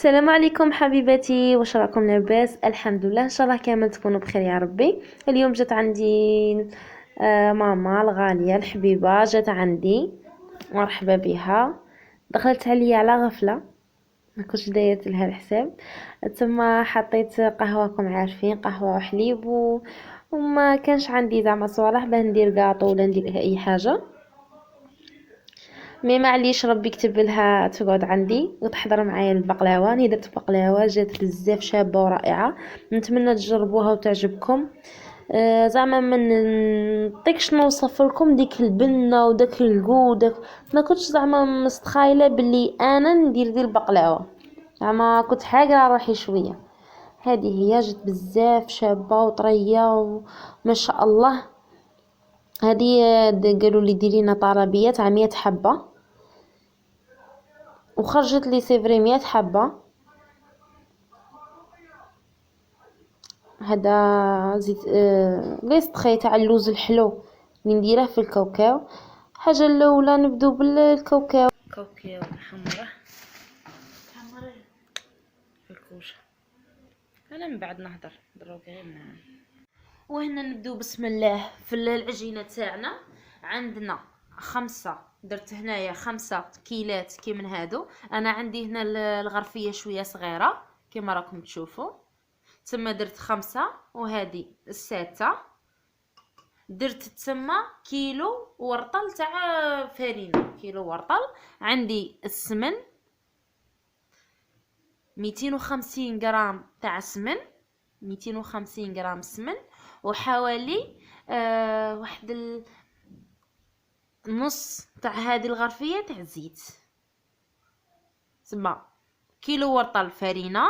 السلام عليكم حبيباتي، واش راكم لاباس؟ الحمد لله، ان شاء الله كامل تكونوا بخير يا ربي. اليوم جات عندي ماما الغاليه الحبيبه، جات عندي مرحبا بها. دخلت عليا على غفله، ما كنتش دايرت لها الحساب. تما حطيت قهوه، عارفين قهوه وحليب وما كانش عندي زعما صوالح باه ندير كاطو ولا ندير اي حاجه. مي معليش، ربي كتب لها تقعد عندي وتحضر معايا البقلاوه. راني درت بقلاوه جات بزاف شابه ورائعه، نتمنى تجربوها وتعجبكم. زعما من نطيقش نوصف لكم ديك البنه وداك الكو داك، ما كنتش زعما مستخايله باللي انا ندير دي البقلاوه، زعما كنت حاقره روحي شويه. هذه هي جات بزاف شابه وطريه وما شاء الله. هذه قالوا لي ديري لنا طرابيه تاع 100 حبه، وخرجت لي سيفري 100 حبه. هذا زيت ليستخي تاع اللوز الحلو اللي نديره في الكاوكاو. الحاجه الاولى نبدو بالكاوكاو، كاوكاو نحمره في الكوشه. انا من بعد نهضر دروك غير معاه. وهنا نبدو بسم الله في العجينه تاعنا. عندنا 5، درت هنايا 5 كيلات كي من هادو. انا عندي هنا الغرفيه شويه صغيره كما راكم تشوفوا، تما درت 5 وهذه 6. درت تما كيلو ورطل تاع فرينه، كيلو ورطل. عندي السمن 250 غرام تاع سمن، 250 غرام سمن، وحوالي واحد نص تاع هذه الغرفيه تاع زيت. تما كيلو ورطل فرينه،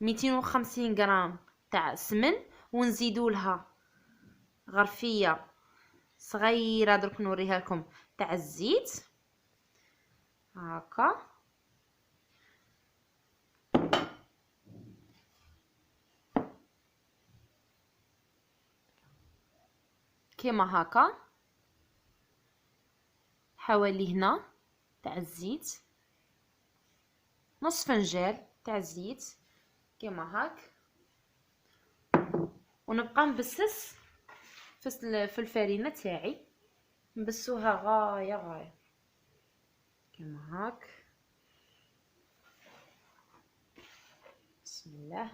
250 غرام تاع سمن، ونزيدوا لها غرفيه صغيره درك نوريها لكم تاع الزيت هكا. كيما هكا حوالي هنا تاع الزيت، نص فنجان تاع الزيت كيما هاك. ونبقى نبسس في الفرينه تاعي، نبسوها غايه كيما هاك. بسم الله.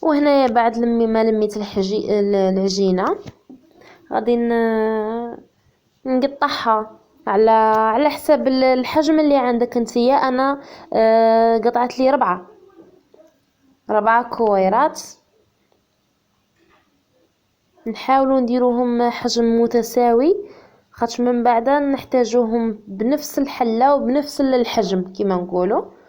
وهنايا بعد ما لميت العجينه غادي نقطعها على حساب الحجم اللي عندك نتيا. انا قطعت لي 4 كويرات. نحاولوا نديروهم حجم متساوي، خاطش من بعد نحتاجوهم بنفس الحله وبنفس الحجم كما نقولوا.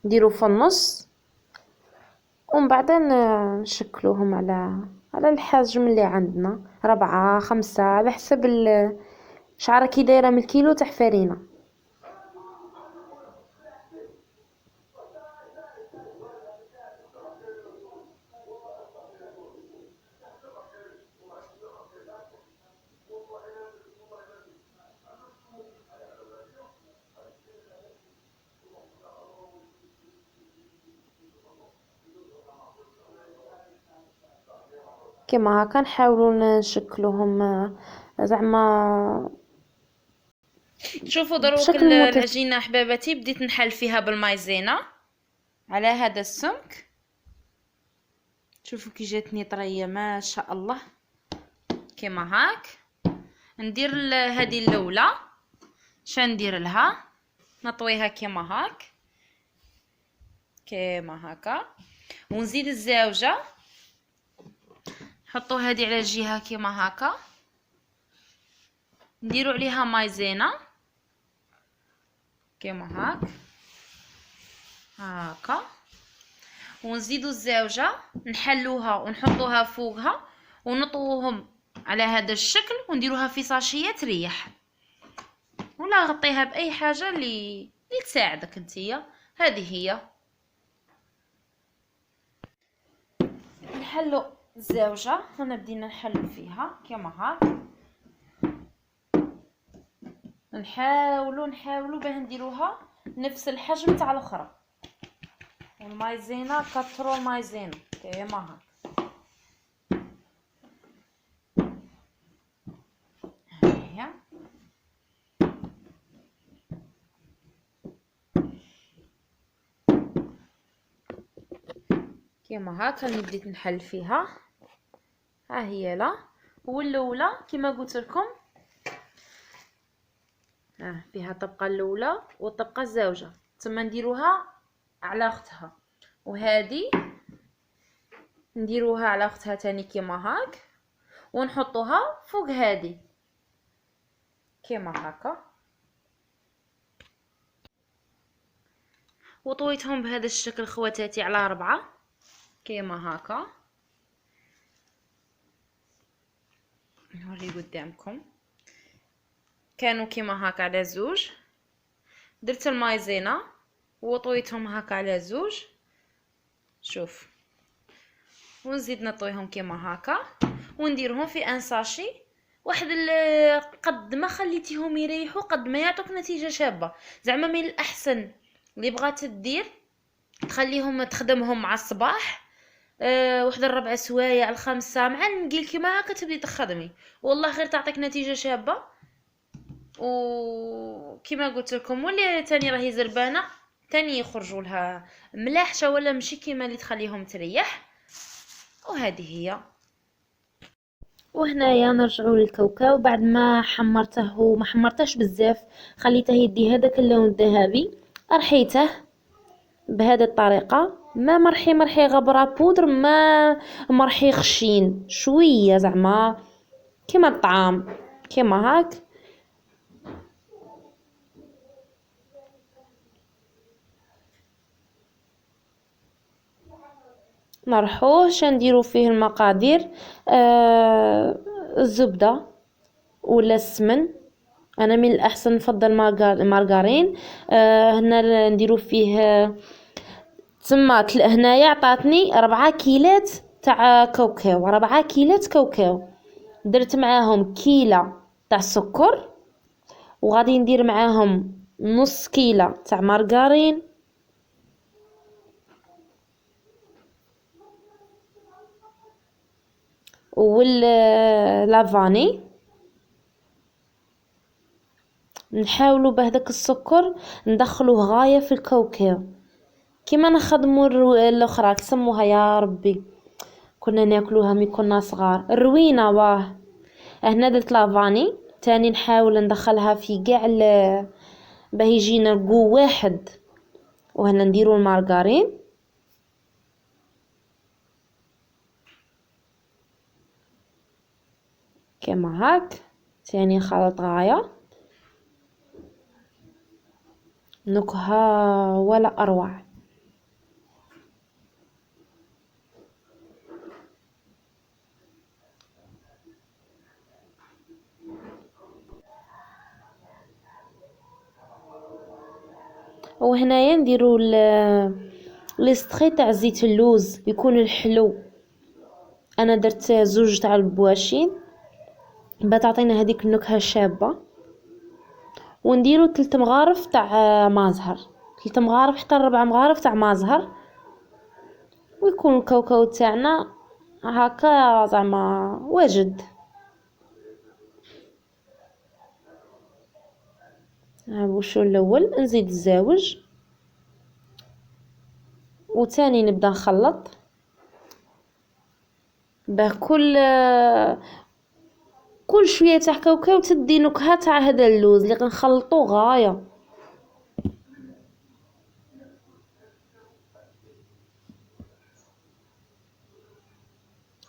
نديرو في النص ومن بعد نشكلوهم على الحجم اللي عندنا، 4 5 على حسب شعره كي دايره من الكيلو تاع فرينه. كما هكا نحاولوا نشكلوهم زعما. شوفوا دروك العجينه حباباتي بديت نحل فيها بالمايزينا على هذا السمك. شوفوا كي جاتني طريه ما شاء الله كما هاك. ندير هذه الاولى ندير لها نطويها كما هاك كما هكا. ونزيد الزاوجة، نحطو هذه على الجهة كيما هكا، نديرو عليها مايزينا كيما هكا، ونزيدو الزاوجة نحلوها ونحطوها فوقها ونطووهم على هذا الشكل، ونديروها في ساشية تريح، ولا غطيها باي حاجه اللي تساعدك انتيا. هذه هي. نحلو الزاوجه، هنا بدينا نحلو فيها كيما هاك، نحاولوا باه نديروها نفس الحجم تاع الاخرى، والمايزينا كثروا المايزينا كيما هاك. هيا كيما هاك راني بديت نحل فيها. ها هي لا، والاولى كيما قلت لكم فيها الطبقه الاولى والطبقه الزوجه، ثم نديروها على اختها، وهذه نديروها على اختها تاني كيما هاك، ونحطوها فوق هذه كيما هكا، وطويتهم بهذا الشكل خواتاتي على 4 كيما هكا. نوري قدامكم كانوا كيما هكا على 2، درت المايزينا وطويتهم هكا على 2، شوف، ونزيد نطويهم كيما هكا، ونديرهم في ان ساشي واحد قد ما خليتيهم يريحوا قد ما يعطوك نتيجه شابه. زعما من الاحسن اللي بغات تدير تخليهم تخدمهم مع الصباح، واحد 4 سوايع ل 5 مع النقيل كيما هكا تبدي تخدمي، والله غير تعطيك نتيجه شابه. وكما قلت لكم واللي تاني راهي زربانه تاني يخرجوا لها ملاحشه، ولا ماشي كيما اللي تخليهم تريح. وهذه هي. وهنايا نرجعوا للكاوكاو بعد ما حمرته وما حمرتهش بزاف، خليته يدي هذاك اللون الذهبي، رحيته بهذه الطريقه، ما مرحي غبره بودر، ما مرحي خشين شويه، زعما كيما الطعام كيما هاك. نرحوه نديرو فيه المقادير، الزبده ولا السمن، انا من الاحسن نفضل مارغرين. هنا نديرو فيه تما هنايا عطاتني 4 كيلات تاع كاوكاو، 4 كيلات كاوكاو، درت معاهم كيلة تاع السكر، وغادي ندير معاهم نص كيلة تاع مارغرين، لافاني. نحاولوا بهذاك السكر ندخلوه غايه في الكاوكاو كيما نخدموا الاخرى تسموها يا ربي كنا ناكلوها مي كنا صغار، الروينه. واه هنا درت لافاني تاني، نحاول ندخلها في كاع باه يجينا جو واحد. وهنا نديروا المارغرين كيما هاك، تاني خلط غايه، نكهه ولا اروع. وهنايا نديروا ليستخي تاع زيت اللوز يكون الحلو، انا درت 2 تاع البواشين باش تعطينا هذيك النكهه الشابه. ونديروا 3 مغارف تاع مازهر، 3 مغارف حتى 4 مغارف تاع مازهر، ويكون الكاوكاو تاعنا هكا زعما واجد. وشو الاول نزيد الزاوج، وتاني نبدا نخلط باه كل شويه تاع كاوكاو تدي نكهه تاع هذا اللوز اللي غنخلطو غايه.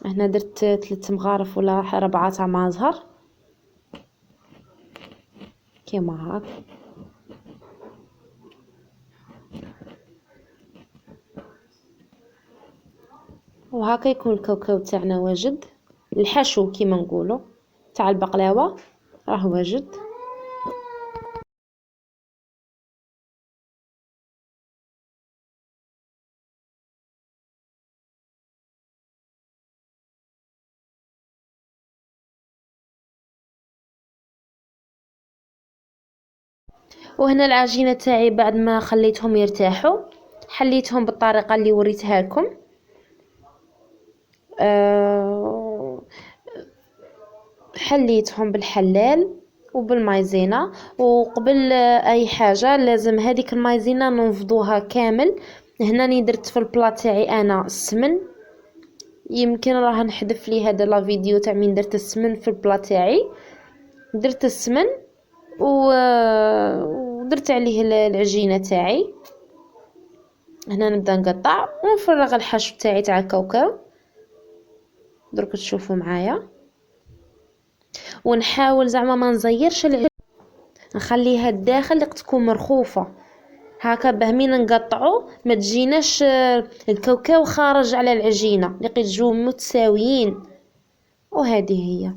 هنا درت 3 مغارف ولا 4 تاع ماء زهر كيما هاك. وهكا يكون الكاوكاو تاعنا واجد، الحشو كيما نقولوا تاع البقلاوه راه واجد. وهنا العجينه تاعي بعد ما خليتهم يرتاحوا حليتهم بالطريقه اللي وريتها لكم. حليتهم بالحلال وبالمايزينا. وقبل اي حاجه لازم هذيك المايزينا ننفضوها كامل. هنا راني درت في البلا تاعي انا السمن، يمكن راه نحذف لي هذا لا فيديو تاع من درت السمن في البلا تاعي. درت السمن ودرت عليه العجينه تاعي. هنا نبدا نقطع ونفرغ الحشو تاعي تاع الكاوكاو درك تشوفوا معايا. ونحاول زعما ما نزيرش نخليها الداخل تكون مرخوفه هكا باه مين نقطعو ما تجيناش الكاوكاو خارج على العجينه لقيت تجو متساويين. وهذه هي.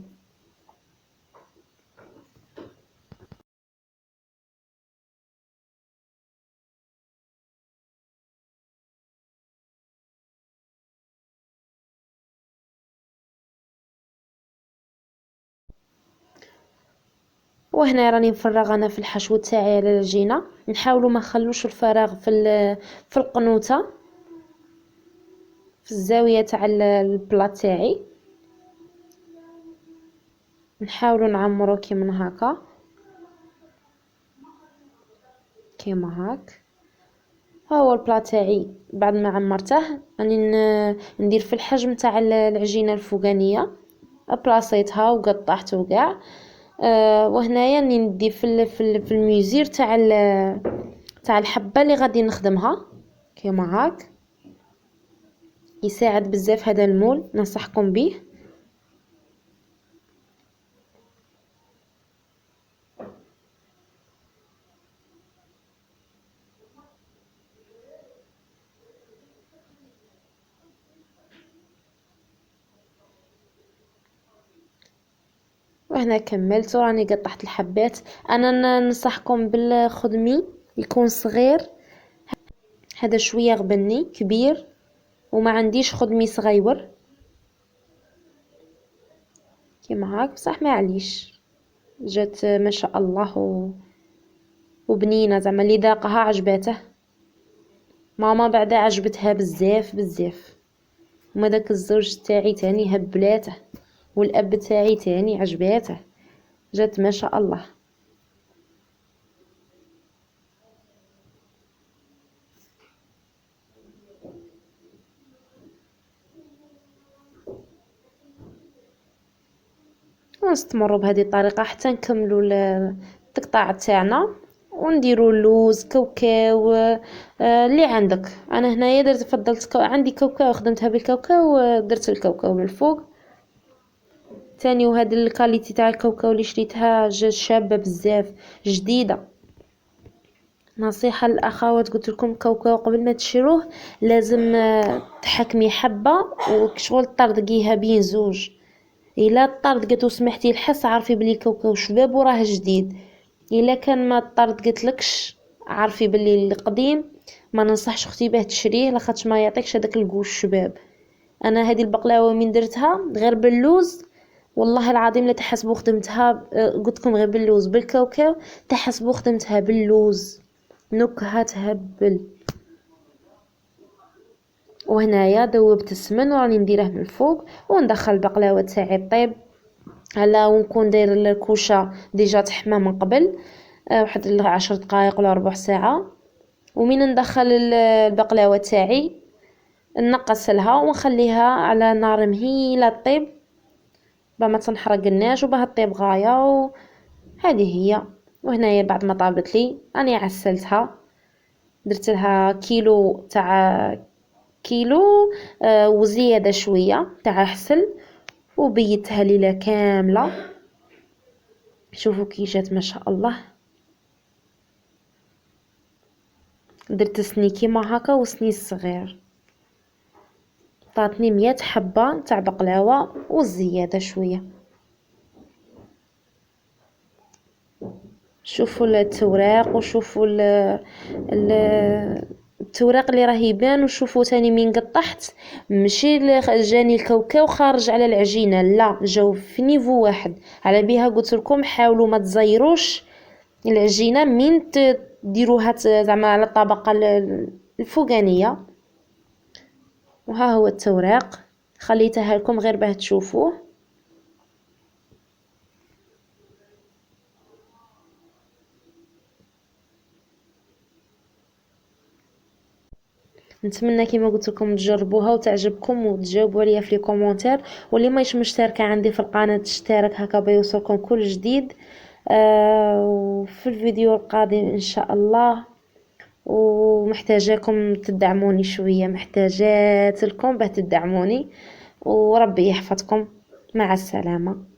وهنا راني مفرغه انا في الحشو تاعي على العجينه. نحاولوا ما نخلوش الفراغ في القنوته في الزاويه تاع البلا تاعي. نحاولوا نعمرو كيما هكا كيما هاك. ها هو البلا تاعي بعد ما عمرته راني ندير في الحجم تاع العجينه الفوقانيه بلاصيتها وقطعت وكاع. وهنايا راني ندي في الميزير تاع الحبه اللي غادي نخدمها كيما هاك. يساعد بزاف هذا المول ننصحكم به. وهنا كملت وراني قطعت الحبات. انا ننصحكم بالخدمي يكون صغير، هذا شويه غبني كبير وما عنديش خدمي صغيور كيما هاك. بصح ما عليش جات ما شاء الله وبنينه زعما اللي ذاقها عجباته. ماما بعدا عجبتها بزاف بزاف. وما داك الزوج تاعي تاني هبلاته والاب تاعي تاني عجباته جات ما شاء الله. ونستمروا بهذه الطريقه حتى نكملوا التقطاع تاعنا ونديروا اللوز كاوكاو اللي عندك. انا هنايا درت فضلت عندي كاوكاو خدمتها بالكاوكاو ودرت الكاوكاو من الفوق تاني. وهذا الكاليتي تاع الكاوكاو اللي شريتها جات شابه بزاف جديده. نصيحه للاخوات قلت لكم كاوكاو قبل ما تشروه لازم تحكمي حبه وشغل طردقيها بين زوج. الا طردقت وسمحتي الحس عارفي بلي الكاوكاو شباب وراه جديد. الا كان ما طردقتلكش عارفي بلي القديم. ما ننصحش اختي باه تشريه لاخاطش ما يعطيكش هذاك الكوش الشباب. انا هذه البقلاوه من درتها غير باللوز والله العظيم لا تحسبوا خدمتها قلت لكم غير باللوز بالكاوكاو تحسبوا خدمتها باللوز نكهه تهبل. وهنايا ذوبت السمن وراني نديره من الفوق وندخل البقلاوه تاعي طيب على ونكون داير الكوشه ديجا تحمى من قبل واحد 10 دقائق ولا ربع ساعه. ومن ندخل البقلاوه تاعي نقصلها ونخليها على نار مهيله طيب باه ما تنحرقناش وباه طيب غايه. وهذه هي. وهنايا بعد ما طابت لي راني عسلتها درت لها كيلو وزيادة شوية تاع عسل، وبيتها ليلة كاملة. شوفوا كي جات ما شاء الله. درت سني كيما هكا وسني صغير. عطاتني 100 حبة تاع بقلاوة والزيادة شوية. شوفوا التوراق وشوفوا التوراق اللي راه يبان، وشوفوا تاني من قطحت ماشي جاني الكاوكاو خارج على العجينه، لا جاو في نيفو واحد. على بها قلت لكم حاولوا ما تزيروش العجينه من تديروها زعما على الطبقه الفوقانيه. وها هو التوراق خليتها لكم غير باه تشوفوه. نتمنى كيما قلت لكم تجربوها وتعجبكم وتجاوبوا عليا في لي كومونتير. واللي ماهيش مشتركه عندي في القناه تشترك هكا بيوصلكم كل جديد. وفي الفيديو القادم ان شاء الله. ومحتاجاكم تدعموني شويه، محتاجات لكم باه تدعموني. وربي يحفظكم. مع السلامه.